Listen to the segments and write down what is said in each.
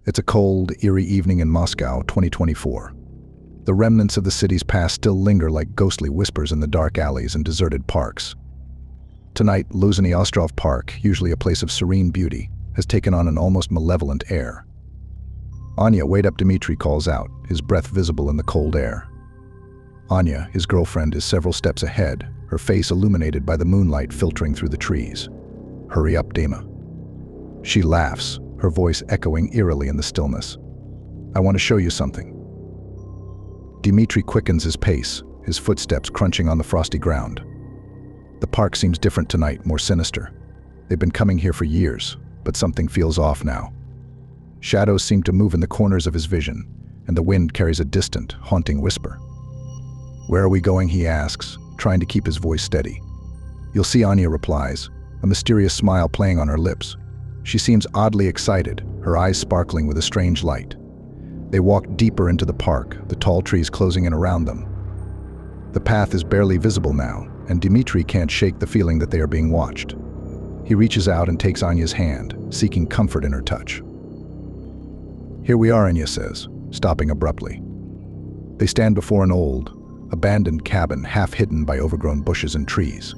It's a cold, eerie evening in Moscow, 2024. The remnants of the city's past still linger like ghostly whispers in the dark alleys and deserted parks. Tonight, Luzhny Ostrov Park, usually a place of serene beauty, has taken on an almost malevolent air. "Anya, wait up," Dmitry calls out, his breath visible in the cold air. Anya, his girlfriend, is several steps ahead, her face illuminated by the moonlight filtering through the trees. "Hurry up, Dima." She laughs, her voice echoing eerily in the stillness. "I want to show you something." Dmitry quickens his pace, his footsteps crunching on the frosty ground. The park seems different tonight, more sinister. They've been coming here for years, but something feels off now. Shadows seem to move in the corners of his vision, and the wind carries a distant, haunting whisper. "Where are we going?" he asks, trying to keep his voice steady. "You'll see," Anya replies, a mysterious smile playing on her lips. She seems oddly excited, her eyes sparkling with a strange light. They walk deeper into the park, the tall trees closing in around them. The path is barely visible now, and Dmitry can't shake the feeling that they are being watched. He reaches out and takes Anya's hand, seeking comfort in her touch. "Here we are," Anya says, stopping abruptly. They stand before an old, abandoned cabin half hidden by overgrown bushes and trees.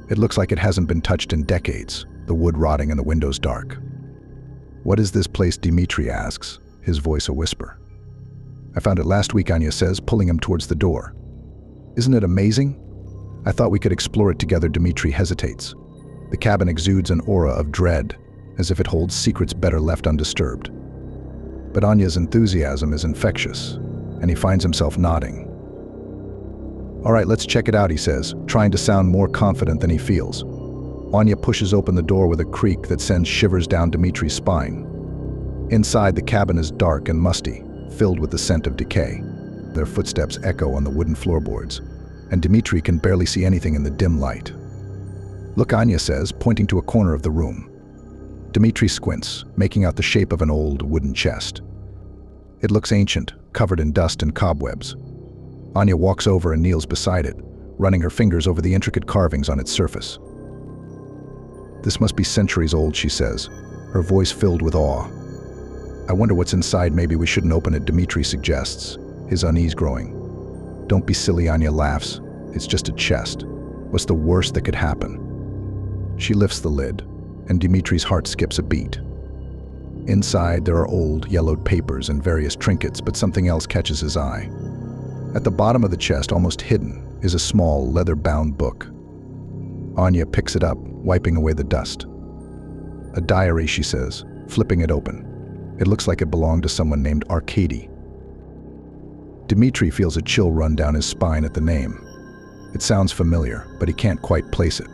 It looks like it hasn't been touched in decades, the wood rotting and the windows dark. "What is this place?" Dmitry asks, his voice a whisper. "I found it last week," Anya says, pulling him towards the door. "Isn't it amazing? I thought we could explore it together." Dmitry hesitates. The cabin exudes an aura of dread, as if it holds secrets better left undisturbed. But Anya's enthusiasm is infectious, and he finds himself nodding. "All right, let's check it out," he says, trying to sound more confident than he feels. Anya pushes open the door with a creak that sends shivers down Dmitry's spine. Inside, the cabin is dark and musty, filled with the scent of decay. Their footsteps echo on the wooden floorboards, and Dmitry can barely see anything in the dim light. "Look," Anya says, pointing to a corner of the room. Dmitry squints, making out the shape of an old wooden chest. It looks ancient, covered in dust and cobwebs. Anya walks over and kneels beside it, running her fingers over the intricate carvings on its surface. "This must be centuries old," she says, her voice filled with awe. "I wonder what's inside. Maybe we shouldn't open it," Dmitry suggests, his unease growing. "Don't be silly," Anya laughs. "It's just a chest. What's the worst that could happen?" She lifts the lid, and Dmitry's heart skips a beat. Inside, there are old, yellowed papers and various trinkets, but something else catches his eye. At the bottom of the chest, almost hidden, is a small, leather-bound book. Anya picks it up, wiping away the dust. "A diary," she says, flipping it open. It looks like it belonged to someone named Arkady. Dmitry feels a chill run down his spine at the name. It sounds familiar, but he can't quite place it.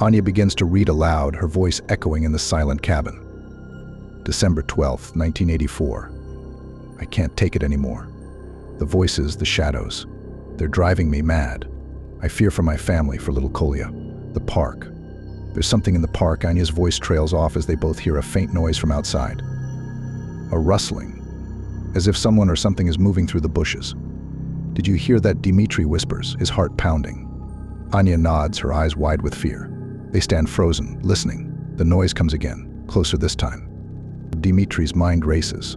Anya begins to read aloud, her voice echoing in the silent cabin. "December 12th, 1984. I can't take it anymore. The voices, the shadows, they're driving me mad. I fear for my family, for little Kolya. The park. There's something in the park." Anya's voice trails off as they both hear a faint noise from outside. A rustling, as if someone or something is moving through the bushes. "Did you hear that?" Dmitry whispers, his heart pounding. Anya nods, her eyes wide with fear. They stand frozen, listening. The noise comes again, closer this time. Dmitry's mind races.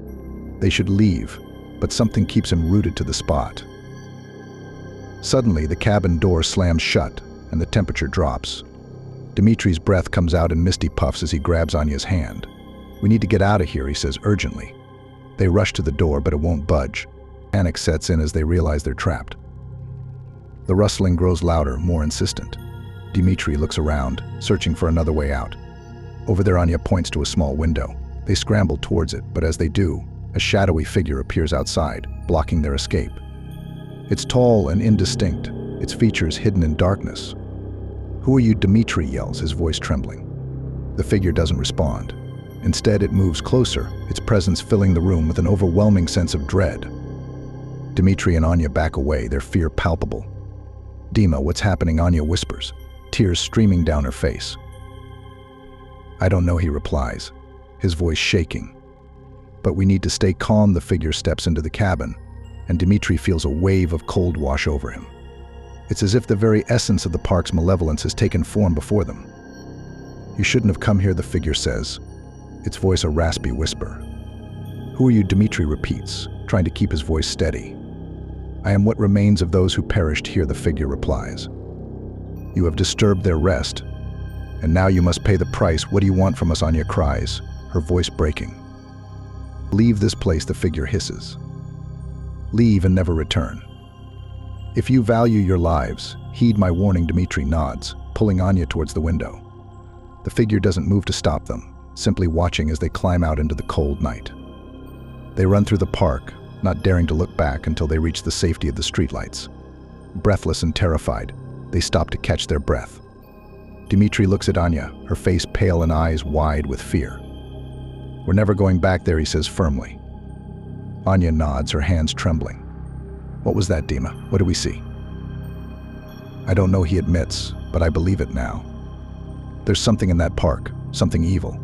They should leave, but something keeps him rooted to the spot. Suddenly, the cabin door slams shut, and the temperature drops. Dmitry's breath comes out in misty puffs as he grabs Anya's hand. "We need to get out of here," he says urgently. They rush to the door, but it won't budge. Panic sets in as they realize they're trapped. The rustling grows louder, more insistent. Dmitry looks around, searching for another way out. Over there, Anya points to a small window. They scramble towards it, but as they do, a shadowy figure appears outside, blocking their escape. It's tall and indistinct, its features hidden in darkness. "Who are you?" Dmitry yells, his voice trembling. The figure doesn't respond. Instead, it moves closer, its presence filling the room with an overwhelming sense of dread. Dmitry and Anya back away, their fear palpable. "Dima, what's happening?" Anya whispers, tears streaming down her face. "I don't know," he replies, his voice shaking. "But we need to stay calm." The figure steps into the cabin, and Dmitry feels a wave of cold wash over him. It's as if the very essence of the park's malevolence has taken form before them. "You shouldn't have come here," the figure says, its voice a raspy whisper. Who are you? Dmitri repeats, trying to keep his voice steady. I am what remains of those who perished here, the figure replies. You have disturbed their rest, and now you must pay the price. What do you want from us? Anya cries, her voice breaking. Leave this place, the figure hisses. Leave and never return. If you value your lives, heed my warning. Dmitri nods, pulling Anya towards the window. The figure doesn't move to stop them, simply watching as they climb out into the cold night. They run through the park, not daring to look back until they reach the safety of the streetlights. Breathless and terrified, they stop to catch their breath. Dmitri looks at Anya, her face pale and eyes wide with fear. We're never going back there, he says firmly. Anya nods, her hands trembling. What was that, Dima? What do we see? I don't know, he admits, but I believe it now. There's something in that park, something evil.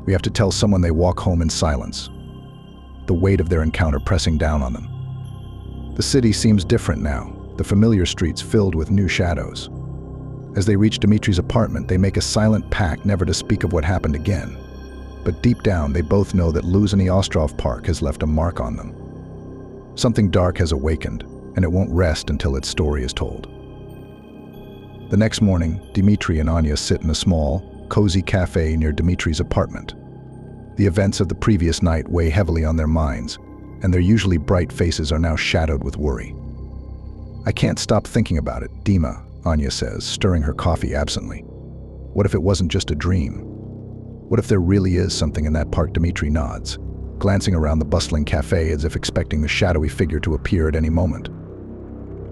We have to tell someone. They walk home in silence, the weight of their encounter pressing down on them. The city seems different now, the familiar streets filled with new shadows. As they reach Dmitri's apartment, they make a silent pact never to speak of what happened again. But deep down, they both know that Luzhny Ostrov Park has left a mark on them. Something dark has awakened, and it won't rest until its story is told. The next morning, Dmitri and Anya sit in a small, cozy cafe near Dmitri's apartment. The events of the previous night weigh heavily on their minds, and their usually bright faces are now shadowed with worry. I can't stop thinking about it, Dima, Anya says, stirring her coffee absently. What if it wasn't just a dream? What if there really is something in that park? Dmitri nods, glancing around the bustling cafe as if expecting the shadowy figure to appear at any moment.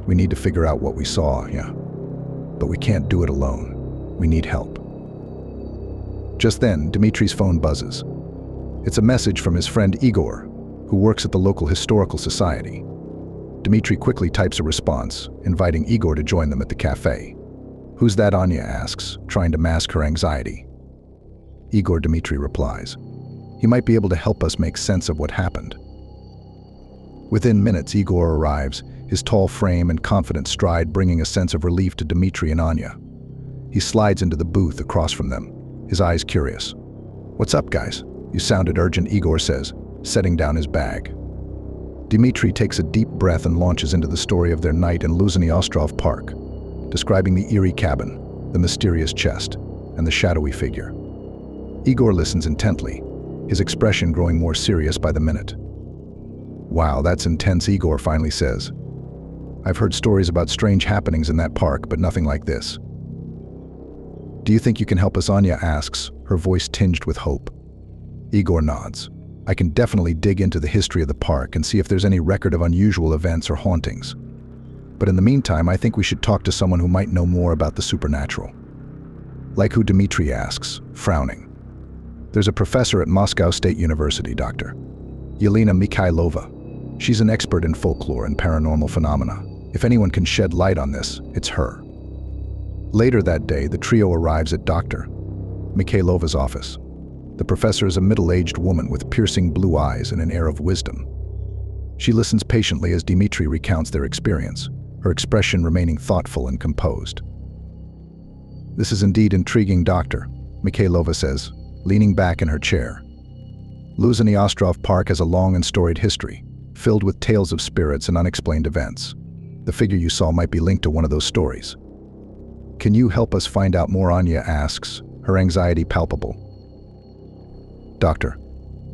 We need to figure out what we saw, yeah. But we can't do it alone. We need help. Just then, Dmitri's phone buzzes. It's a message from his friend Igor, who works at the local historical society. Dmitri quickly types a response, inviting Igor to join them at the cafe. Who's that? Anya asks, trying to mask her anxiety. Igor, Dmitri replies. He might be able to help us make sense of what happened. Within minutes, Igor arrives, his tall frame and confident stride bringing a sense of relief to Dmitri and Anya. He slides into the booth across from them, his eyes curious. What's up, guys? You sounded urgent, Igor says, setting down his bag. Dmitri takes a deep breath and launches into the story of their night in Luzhny Ostrov Park, describing the eerie cabin, the mysterious chest, and the shadowy figure. Igor listens intently, his expression growing more serious by the minute. Wow, that's intense, Igor finally says. I've heard stories about strange happenings in that park, but nothing like this. Do you think you can help us? Anya asks, her voice tinged with hope. Igor nods. I can definitely dig into the history of the park and see if there's any record of unusual events or hauntings. But in the meantime, I think we should talk to someone who might know more about the supernatural. Like who? Dmitri asks, frowning. There's a professor at Moscow State University, Dr. Yelena Mikhailova. She's an expert in folklore and paranormal phenomena. If anyone can shed light on this, it's her. Later that day, the trio arrives at Dr. Mikhailova's office. The professor is a middle-aged woman with piercing blue eyes and an air of wisdom. She listens patiently as Dmitri recounts their experience, her expression remaining thoughtful and composed. This is indeed intriguing, Doctor, Mikhailova says, leaning back in her chair. Luzhny Ostrov Park has a long and storied history, filled with tales of spirits and unexplained events. The figure you saw might be linked to one of those stories. Can you help us find out more? Anya asks, her anxiety palpable. Doctor,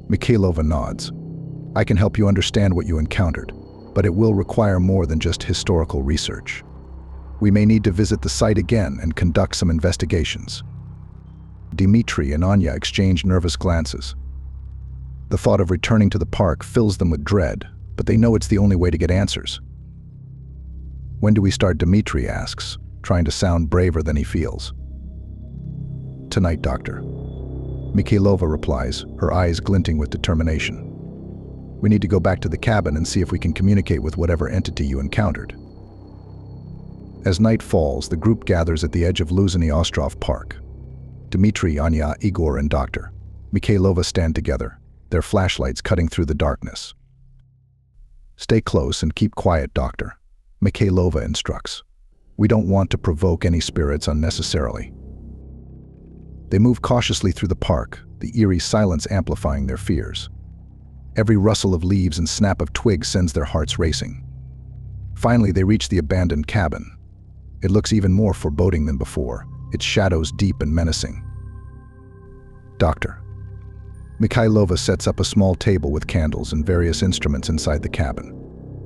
Mikhailova nods. I can help you understand what you encountered, but it will require more than just historical research. We may need to visit the site again and conduct some investigations. Dmitri and Anya exchange nervous glances. The thought of returning to the park fills them with dread, but they know it's the only way to get answers. When do we start? Dmitri asks, trying to sound braver than he feels. Tonight, Doctor. Mikhailova replies, her eyes glinting with determination. We need to go back to the cabin and see if we can communicate with whatever entity you encountered. As night falls, the group gathers at the edge of Luzhny Ostrov Park. Dmitri, Anya, Igor, and Dr. Mikhailova stand together, their flashlights cutting through the darkness. Stay close and keep quiet, Doctor, Mikhailova instructs. We don't want to provoke any spirits unnecessarily. They move cautiously through the park, the eerie silence amplifying their fears. Every rustle of leaves and snap of twigs sends their hearts racing. Finally, they reach the abandoned cabin. It looks even more foreboding than before, its shadows deep and menacing. Doctor. Mikhailova sets up a small table with candles and various instruments inside the cabin.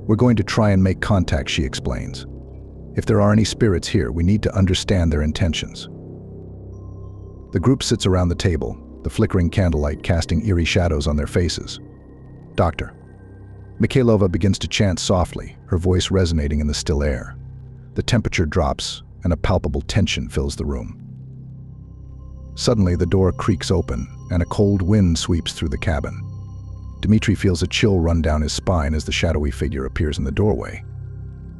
We're going to try and make contact, she explains. If there are any spirits here, we need to understand their intentions. The group sits around the table, the flickering candlelight casting eerie shadows on their faces. Doctor. Mikhailova begins to chant softly, her voice resonating in the still air. The temperature drops, and a palpable tension fills the room. Suddenly, the door creaks open, and a cold wind sweeps through the cabin. Dmitri feels a chill run down his spine as the shadowy figure appears in the doorway.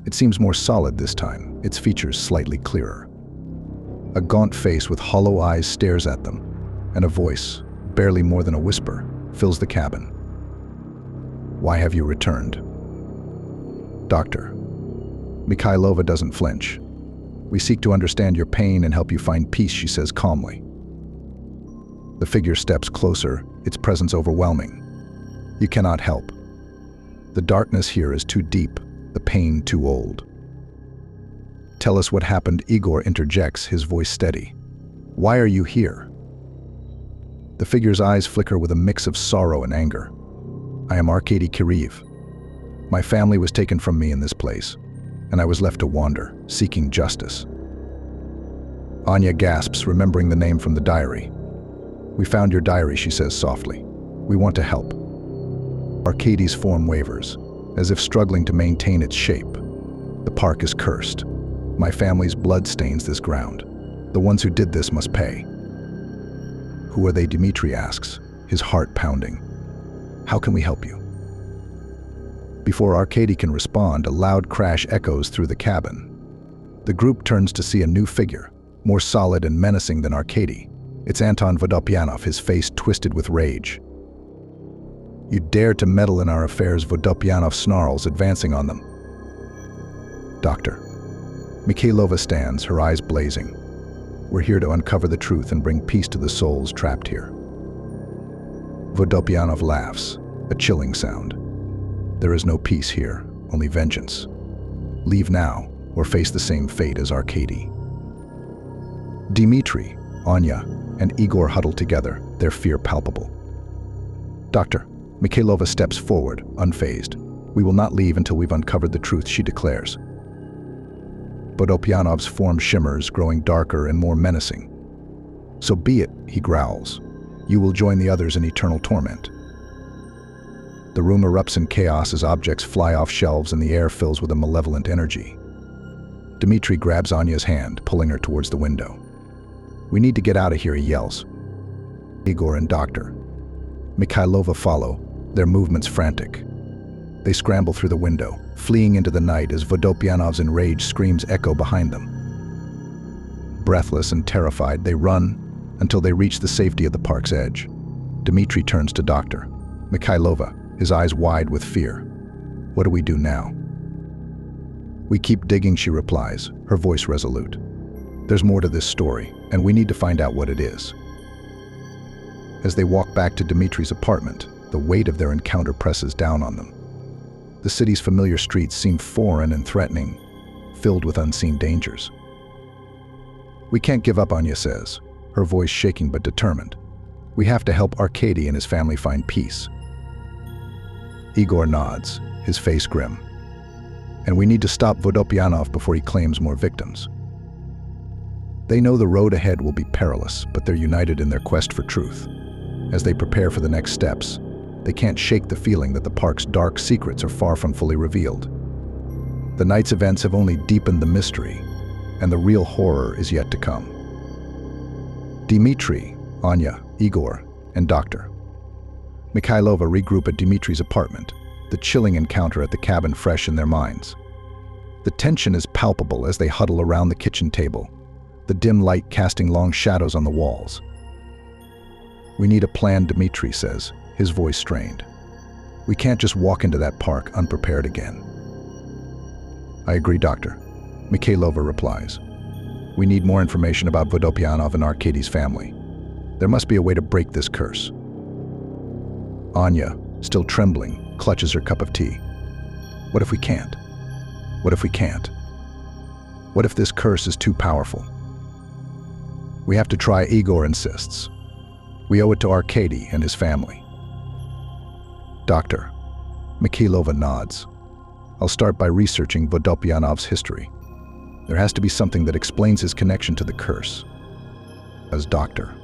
It seems more solid this time, its features slightly clearer. A gaunt face with hollow eyes stares at them, and a voice, barely more than a whisper, fills the cabin. Why have you returned? Doctor. Mikhailova doesn't flinch. We seek to understand your pain and help you find peace, she says calmly. The figure steps closer, its presence overwhelming. You cannot help. The darkness here is too deep, the pain too old. Tell us what happened, Igor interjects, his voice steady. Why are you here? The figure's eyes flicker with a mix of sorrow and anger. I am Arkady Kiriv. My family was taken from me in this place, and I was left to wander, seeking justice. Anya gasps, remembering the name from the diary. We found your diary, she says softly. We want to help. Arkady's form wavers, as if struggling to maintain its shape. The park is cursed. My family's blood stains this ground. The ones who did this must pay. Who are they? Dmitri asks, his heart pounding. How can we help you? Before Arkady can respond, a loud crash echoes through the cabin. The group turns to see a new figure, more solid and menacing than Arkady. It's Anton Vodopyanov, his face twisted with rage. You dare to meddle in our affairs, Vodopyanov snarls, advancing on them. Doctor. Mikhailova stands, her eyes blazing. We're here to uncover the truth and bring peace to the souls trapped here. Vodopyanov laughs, a chilling sound. There is no peace here, only vengeance. Leave now, or face the same fate as Arkady. Dmitri, Anya, and Igor huddle together, their fear palpable. Doctor. Mikhailova steps forward, unfazed. We will not leave until we've uncovered the truth, she declares. Vodopyanov's form shimmers, growing darker and more menacing. So be it, he growls. You will join the others in eternal torment. The room erupts in chaos as objects fly off shelves and the air fills with a malevolent energy. Dmitri grabs Anya's hand, pulling her towards the window. We need to get out of here, he yells. Igor and Doctor. Mikhailova follow, their movements frantic. They scramble through the window, fleeing into the night as Vodopyanov's enraged screams echo behind them. Breathless and terrified, they run until they reach the safety of the park's edge. Dmitri turns to Doctor. Mikhailova, his eyes wide with fear. What do we do now? We keep digging, she replies, her voice resolute. There's more to this story, and we need to find out what it is. As they walk back to Dmitri's apartment, the weight of their encounter presses down on them. The city's familiar streets seem foreign and threatening, filled with unseen dangers. We can't give up, Anya says, her voice shaking but determined. We have to help Arkady and his family find peace. Igor nods, his face grim. And we need to stop Vodopyanov before he claims more victims. They know the road ahead will be perilous, but they're united in their quest for truth. As they prepare for the next steps, they can't shake the feeling that the park's dark secrets are far from fully revealed. The night's events have only deepened the mystery, and the real horror is yet to come. Dmitri, Anya, Igor, and Doctor. Mikhailova regroup at Dmitri's apartment, the chilling encounter at the cabin fresh in their minds. The tension is palpable as they huddle around the kitchen table, the dim light casting long shadows on the walls. We need a plan, Dmitri says, his voice strained. We can't just walk into that park unprepared again. I agree, Doctor. Mikhailova replies. We need more information about Vodopyanov and Arkady's family. There must be a way to break this curse. Anya, still trembling, clutches her cup of tea. What if we can't? What if we can't? What if this curse is too powerful? We have to try, Igor insists. We owe it to Arkady and his family. Doctor. Mikhailova nods. I'll start by researching Vodopyanov's history. There has to be something that explains his connection to the curse. As doctor.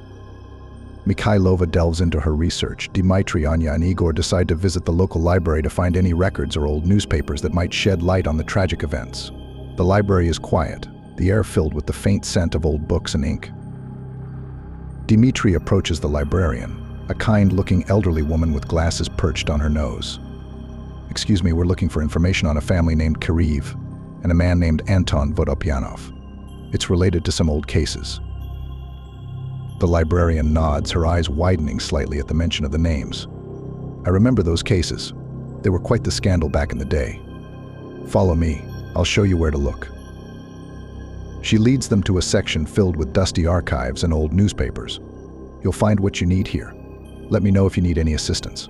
Mikhailova delves into her research. Dmitry, Anya, and Igor decide to visit the local library to find any records or old newspapers that might shed light on the tragic events. The library is quiet, the air filled with the faint scent of old books and ink. Dmitry approaches the librarian, a kind-looking elderly woman with glasses perched on her nose. Excuse me, we're looking for information on a family named Kiriv and a man named Anton Vodopyanov. It's related to some old cases. The librarian nods, her eyes widening slightly at the mention of the names. I remember those cases. They were quite the scandal back in the day. Follow me. I'll show you where to look. She leads them to a section filled with dusty archives and old newspapers. You'll find what you need here. Let me know if you need any assistance.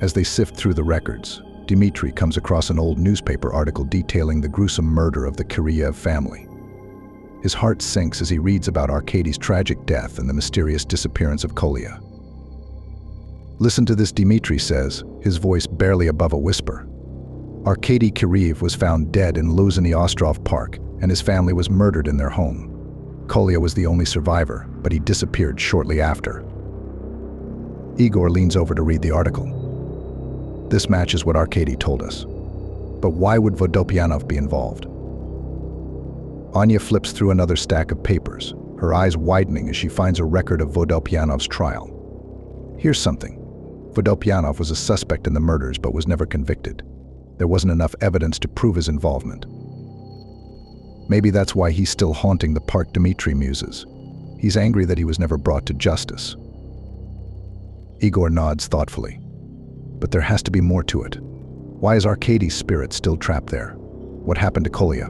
As they sift through the records, Dmitry comes across an old newspaper article detailing the gruesome murder of the Kiryev family. His heart sinks as he reads about Arkady's tragic death and the mysterious disappearance of Kolya. Listen to this, Dmitry says, his voice barely above a whisper. Arkady Kiryev was found dead in Luzhny Ostrov Park, and his family was murdered in their home. Kolya was the only survivor, but he disappeared shortly after. Igor leans over to read the article. This matches what Arkady told us. But why would Vodopyanov be involved? Anya flips through another stack of papers, her eyes widening as she finds a record of Vodopyanov's trial. Here's something. Vodopyanov was a suspect in the murders but was never convicted. There wasn't enough evidence to prove his involvement. Maybe that's why he's still haunting the park, Dmitry muses. He's angry that he was never brought to justice. Igor nods thoughtfully. But there has to be more to it. Why is Arkady's spirit still trapped there? What happened to Kolya?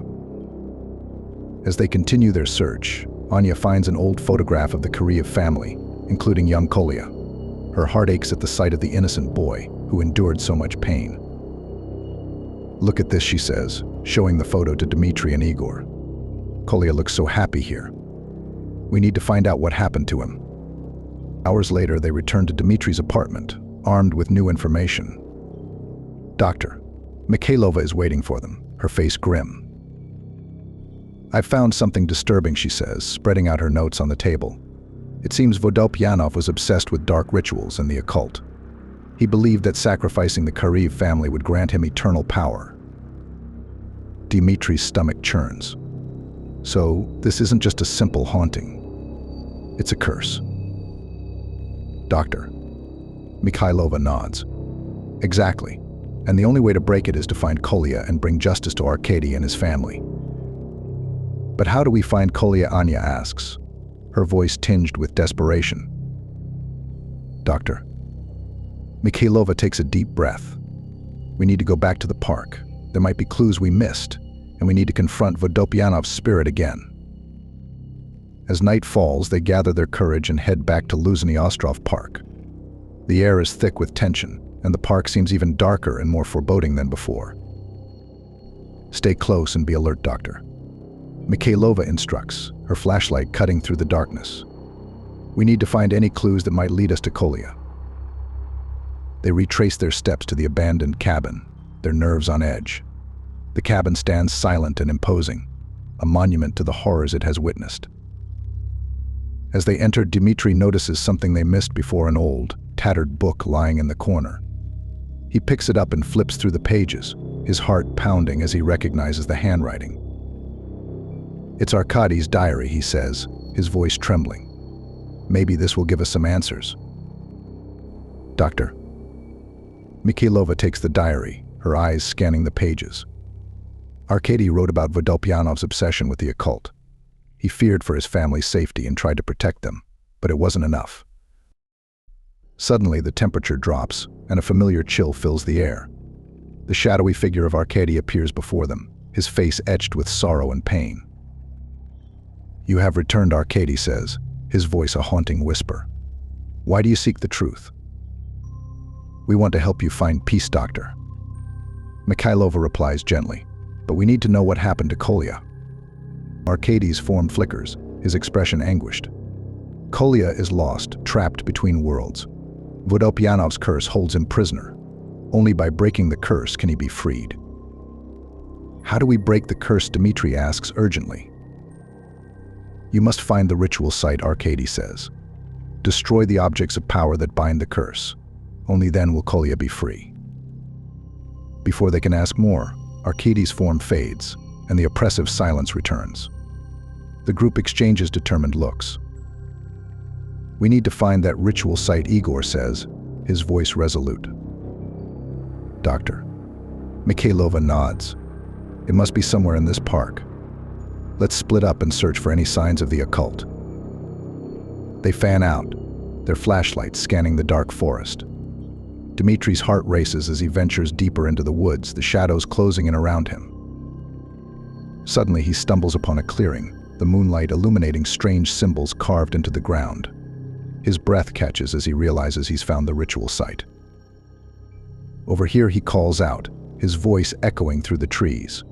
As they continue their search, Anya finds an old photograph of the Kiryev family, including young Kolya. Her heart aches at the sight of the innocent boy who endured so much pain. Look at this, she says, showing the photo to Dmitry and Igor. Kolya looks so happy here. We need to find out what happened to him. Hours later, they return to Dmitry's apartment, armed with new information. Doctor. Mikhailova is waiting for them, her face grim. I've found something disturbing, she says, spreading out her notes on the table. It seems Vodopyanov was obsessed with dark rituals and the occult. He believed that sacrificing the Kiryev family would grant him eternal power. Dmitry's stomach churns. So, this isn't just a simple haunting. It's a curse. Doctor. Mikhailova nods. Exactly. And the only way to break it is to find Kolya and bring justice to Arkady and his family. But how do we find Kolya, Anya asks, her voice tinged with desperation. Doctor. Mikhailova takes a deep breath. We need to go back to the park. There might be clues we missed, and we need to confront Vodopyanov's spirit again. As night falls, they gather their courage and head back to Luzhny Ostrov Park. The air is thick with tension, and the park seems even darker and more foreboding than before. Stay close and be alert, Doctor. Mikhailova instructs, her flashlight cutting through the darkness. We need to find any clues that might lead us to Kolya. They retrace their steps to the abandoned cabin, their nerves on edge. The cabin stands silent and imposing, a monument to the horrors it has witnessed. As they enter, Dmitry notices something they missed before: an old, tattered book lying in the corner. He picks it up and flips through the pages, his heart pounding as he recognizes the handwriting. It's Arkady's diary, he says, his voice trembling. Maybe this will give us some answers. Doctor. Mikhailova takes the diary, her eyes scanning the pages. Arkady wrote about Vodopyanov's obsession with the occult. He feared for his family's safety and tried to protect them, but it wasn't enough. Suddenly, the temperature drops, and a familiar chill fills the air. The shadowy figure of Arkady appears before them, his face etched with sorrow and pain. You have returned, Arkady says, his voice a haunting whisper. Why do you seek the truth? We want to help you find peace, Doctor. Mikhailova replies gently, but we need to know what happened to Kolya. Arkady's form flickers, his expression anguished. Kolya is lost, trapped between worlds. Vodopyanov's curse holds him prisoner. Only by breaking the curse can he be freed. How do we break the curse? Dmitri asks urgently. You must find the ritual site, Arkady says. Destroy the objects of power that bind the curse. Only then will Kolya be free. Before they can ask more, Arkady's form fades, and the oppressive silence returns. The group exchanges determined looks. We need to find that ritual site, Igor says, his voice resolute. Doctor. Mikhailova nods. It must be somewhere in this park. Let's split up and search for any signs of the occult. They fan out, their flashlights scanning the dark forest. Dmitri's heart races as he ventures deeper into the woods, the shadows closing in around him. Suddenly he stumbles upon a clearing, the moonlight illuminating strange symbols carved into the ground. His breath catches as he realizes he's found the ritual site. Over here, he calls out, his voice echoing through the trees.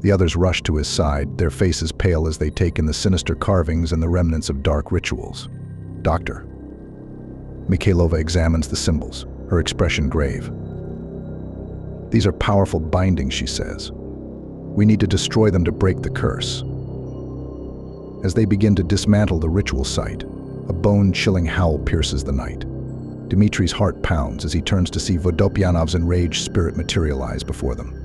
The others rush to his side, their faces pale as they take in the sinister carvings and the remnants of dark rituals. Doctor. Mikhailova examines the symbols, her expression grave. These are powerful bindings, she says. We need to destroy them to break the curse. As they begin to dismantle the ritual site, a bone-chilling howl pierces the night. Dmitri's heart pounds as he turns to see Vodopyanov's enraged spirit materialize before them.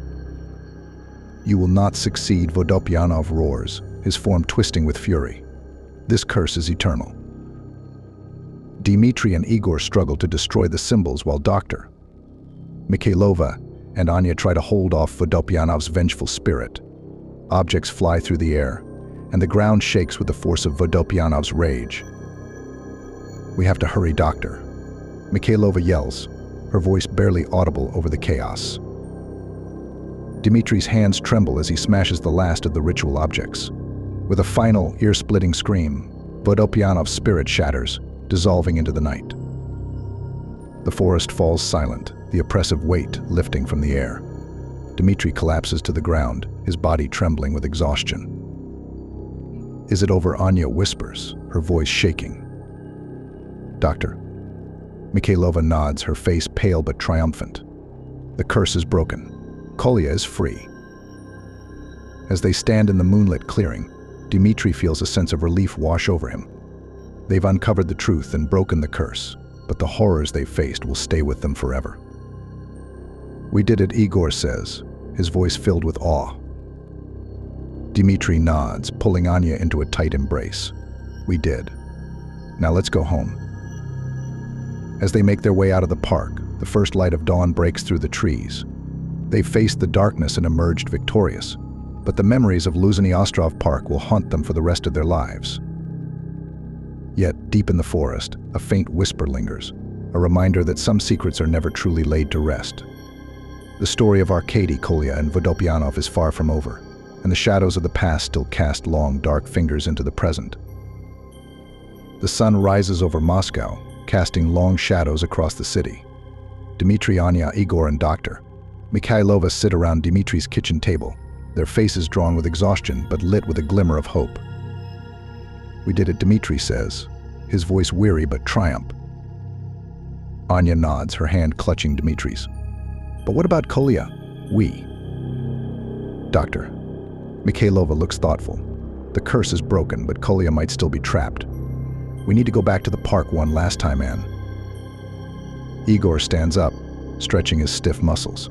You will not succeed, Vodopyanov roars, his form twisting with fury. This curse is eternal. Dmitri and Igor struggle to destroy the symbols while Dr. Mikhailova and Anya try to hold off Vodopyanov's vengeful spirit. Objects fly through the air, and the ground shakes with the force of Vodopyanov's rage. We have to hurry, Doctor. Mikhailova yells, her voice barely audible over the chaos. Dmitri's hands tremble as he smashes the last of the ritual objects. With a final, ear-splitting scream, Vodopyanov's spirit shatters, dissolving into the night. The forest falls silent, the oppressive weight lifting from the air. Dmitri collapses to the ground, his body trembling with exhaustion. Is it over? Anya whispers, her voice shaking. Doctor. Mikhailova nods, her face pale but triumphant. The curse is broken. Kolya is free. As they stand in the moonlit clearing, Dmitri feels a sense of relief wash over him. They've uncovered the truth and broken the curse, but the horrors they've faced will stay with them forever. We did it, Igor says, his voice filled with awe. Dmitri nods, pulling Anya into a tight embrace. We did. Now let's go home. As they make their way out of the park, the first light of dawn breaks through the trees. They faced the darkness and emerged victorious, but the memories of Luzhny Ostrov Park will haunt them for the rest of their lives. Yet, deep in the forest, a faint whisper lingers, a reminder that some secrets are never truly laid to rest. The story of Arkady, Kolya, and Vodopyanov is far from over, and the shadows of the past still cast long, dark fingers into the present. The sun rises over Moscow, casting long shadows across the city. Dmitri, Anya, Igor, and Dr. Mikhailova sit around Dmitri's kitchen table, their faces drawn with exhaustion but lit with a glimmer of hope. We did it, Dmitri says, his voice weary but triumph. Anya nods, her hand clutching Dmitri's. But what about Kolya? We. Doctor. Mikhailova looks thoughtful. The curse is broken, but Kolya might still be trapped. We need to go back to the park one last time, Anne. Igor stands up, stretching his stiff muscles.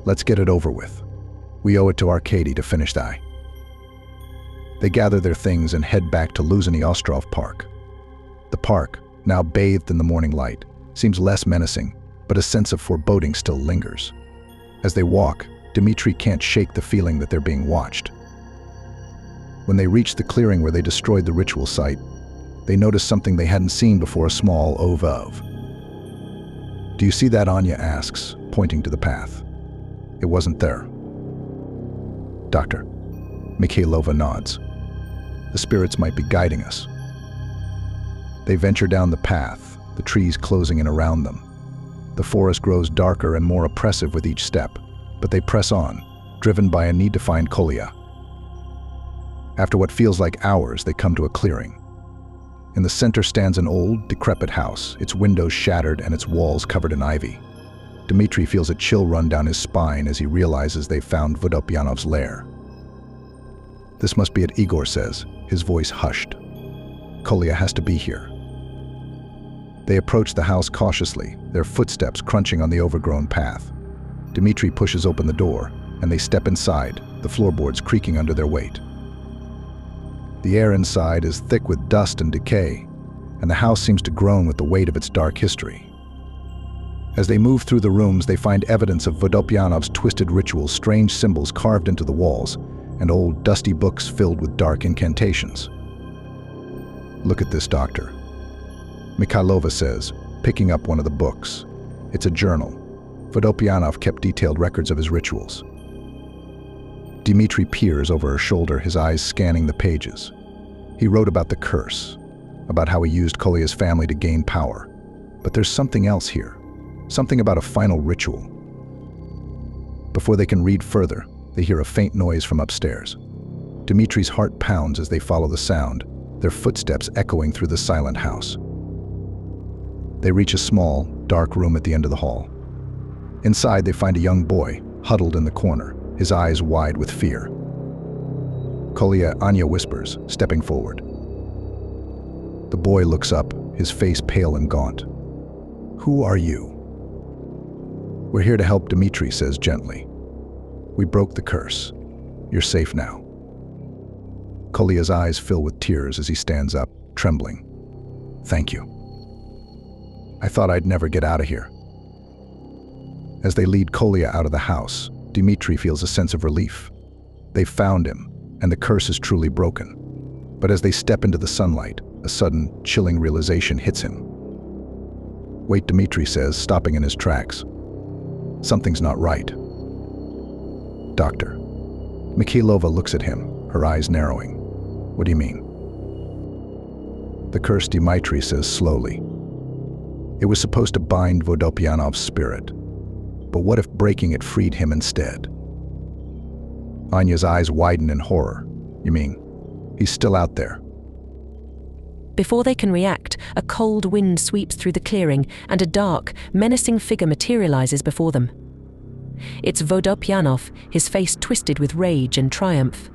Let's get it over with. We owe it to Arkady to finish that. They gather their things and head back to Luzhny Ostrov Park. The park, now bathed in the morning light, seems less menacing, but a sense of foreboding still lingers. As they walk, Dmitri can't shake the feeling that they're being watched. When they reach the clearing where they destroyed the ritual site, they notice something they hadn't seen before, a small ovav. Do you see that? Anya asks, pointing to the path. It wasn't there. Doctor. Mikhailova nods. The spirits might be guiding us. They venture down the path, the trees closing in around them. The forest grows darker and more oppressive with each step, but they press on, driven by a need to find Kolya. After what feels like hours, they come to a clearing. In the center stands an old, decrepit house, its windows shattered and its walls covered in ivy. Dmitry feels a chill run down his spine as he realizes they've found Vodopyanov's lair. "This must be it," Igor says, his voice hushed. "Kolya has to be here." They approach the house cautiously, their footsteps crunching on the overgrown path. Dmitry pushes open the door, and they step inside, the floorboards creaking under their weight. The air inside is thick with dust and decay, and the house seems to groan with the weight of its dark history. As they move through the rooms, they find evidence of Vodopyanov's twisted rituals, strange symbols carved into the walls, and old, dusty books filled with dark incantations. "Look at this, Doctor," Mikhailova says, picking up one of the books. It's a journal. Vodopyanov kept detailed records of his rituals. Dmitry peers over her shoulder, his eyes scanning the pages. He wrote about the curse, about how he used Kolya's family to gain power. But there's something else here, something about a final ritual. Before they can read further, they hear a faint noise from upstairs. Dmitry's heart pounds as they follow the sound, their footsteps echoing through the silent house. They reach a small, dark room at the end of the hall. Inside, they find a young boy, huddled in the corner, his eyes wide with fear. "Kolya," Anya whispers, stepping forward. The boy looks up, his face pale and gaunt. "Who are you?" "We're here to help," Dmitry says gently. "We broke the curse. You're safe now." Kolya's eyes fill with tears as he stands up, trembling. "Thank you. I thought I'd never get out of here." As they lead Kolya out of the house, Dmitry feels a sense of relief. They've found him, and the curse is truly broken. But as they step into the sunlight, a sudden, chilling realization hits him. "Wait," Dmitry says, stopping in his tracks. "Something's not right." "Doctor." Mikhailova looks at him, her eyes narrowing. "What do you mean?" "The curse," Dmitry says slowly. "It was supposed to bind Vodopyanov's spirit. But what if breaking it freed him instead?" Anya's eyes widen in horror. "You mean, he's still out there?" Before they can react, a cold wind sweeps through the clearing and a dark, menacing figure materializes before them. It's Vodopyanov, his face twisted with rage and triumph.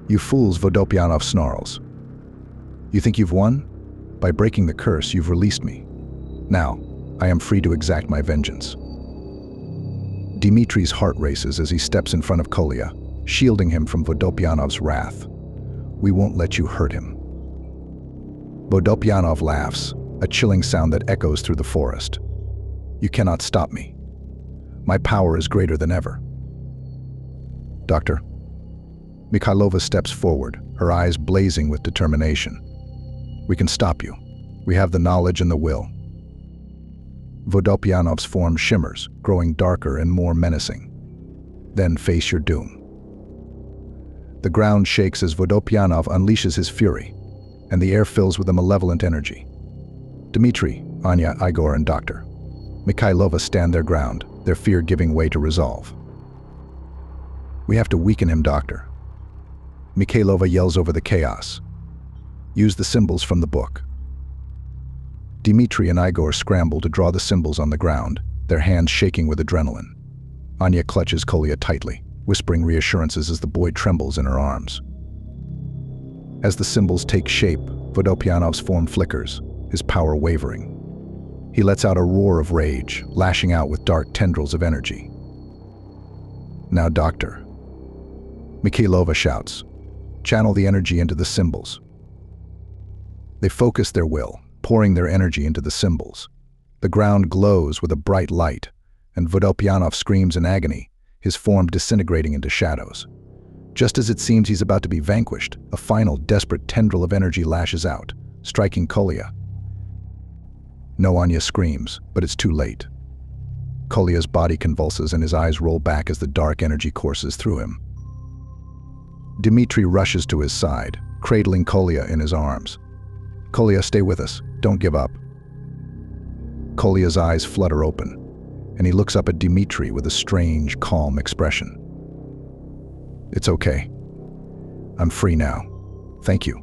"You fools," Vodopyanov snarls. "You think you've won? By breaking the curse, you've released me. Now, I am free to exact my vengeance." Dmitry's heart races as he steps in front of Kolya, shielding him from Vodopyanov's wrath. "We won't let you hurt him." Vodopyanov laughs, a chilling sound that echoes through the forest. "You cannot stop me. My power is greater than ever." "Doctor." Mikhailova steps forward, her eyes blazing with determination. "We can stop you. We have the knowledge and the will." Vodopyanov's form shimmers, growing darker and more menacing. "Then face your doom." The ground shakes as Vodopyanov unleashes his fury, and the air fills with a malevolent energy. Dmitry, Anya, Igor, and Dr. Mikhailova stand their ground, their fear giving way to resolve. "We have to weaken him, Doctor." Mikhailova yells over the chaos. "Use the symbols from the book." Dmitry and Igor scramble to draw the symbols on the ground, their hands shaking with adrenaline. Anya clutches Kolya tightly, whispering reassurances as the boy trembles in her arms. As the symbols take shape, Vodopyanov's form flickers, his power wavering. He lets out a roar of rage, lashing out with dark tendrils of energy. "Now, Doctor," Mikhailova shouts, "channel the energy into the symbols." They focus their will, pouring their energy into the symbols. The ground glows with a bright light, and Vodopyanov screams in agony, his form disintegrating into shadows. Just as it seems he's about to be vanquished, a final, desperate tendril of energy lashes out, striking Kolya. No, Anya screams, but it's too late. Kolya's body convulses and his eyes roll back as the dark energy courses through him. Dmitry rushes to his side, cradling Kolya in his arms. "Kolya, stay with us. Don't give up. Kolya's eyes flutter open, and he looks up at Dmitri with a strange, calm expression. "It's okay. I'm free now. Thank you."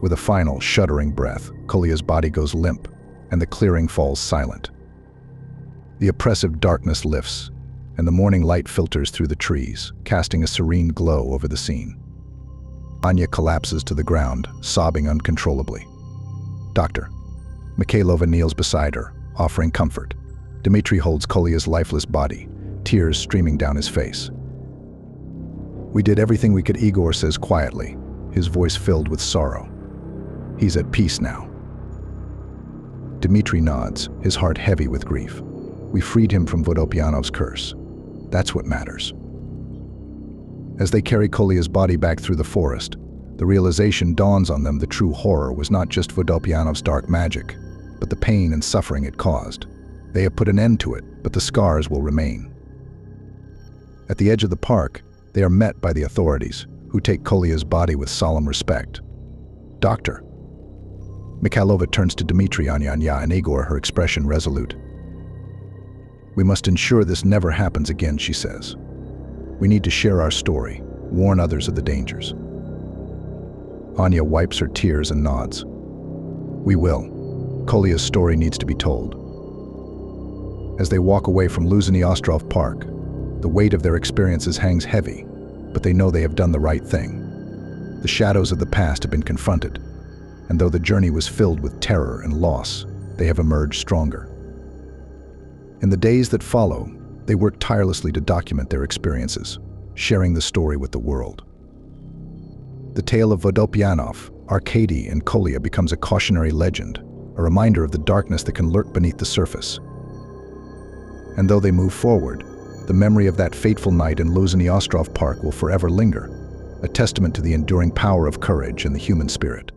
With a final, shuddering breath, Kolya's body goes limp, and the clearing falls silent. The oppressive darkness lifts, and the morning light filters through the trees, casting a serene glow over the scene. Anya collapses to the ground, sobbing uncontrollably. "Doctor." Mikhailova kneels beside her, offering comfort. Dmitri holds Kolya's lifeless body, tears streaming down his face. "We did everything we could," Igor says quietly, his voice filled with sorrow. "He's at peace now." Dmitri nods, his heart heavy with grief. "We freed him from Vodopyanov's curse. That's what matters." As they carry Kolya's body back through the forest, the realization dawns on them the true horror was not just Vodopyanov's dark magic, but the pain and suffering it caused. They have put an end to it, but the scars will remain. At the edge of the park, they are met by the authorities, who take Kolya's body with solemn respect. "Doctor." Mikhailova turns to Dmitri, Anya, and Igor, her expression resolute. "We must ensure this never happens again," she says. "We need to share our story, warn others of the dangers." Anya wipes her tears and nods. "We will. Kolya's story needs to be told." As they walk away from Luzhny Ostrov Park, the weight of their experiences hangs heavy, but they know they have done the right thing. The shadows of the past have been confronted, and though the journey was filled with terror and loss, they have emerged stronger. In the days that follow, they work tirelessly to document their experiences, sharing the story with the world. The tale of Vodopyanov, Arkady, and Kolya becomes a cautionary legend, a reminder of the darkness that can lurk beneath the surface. And though they move forward, the memory of that fateful night in Luzhny Ostrov Park will forever linger, a testament to the enduring power of courage and the human spirit.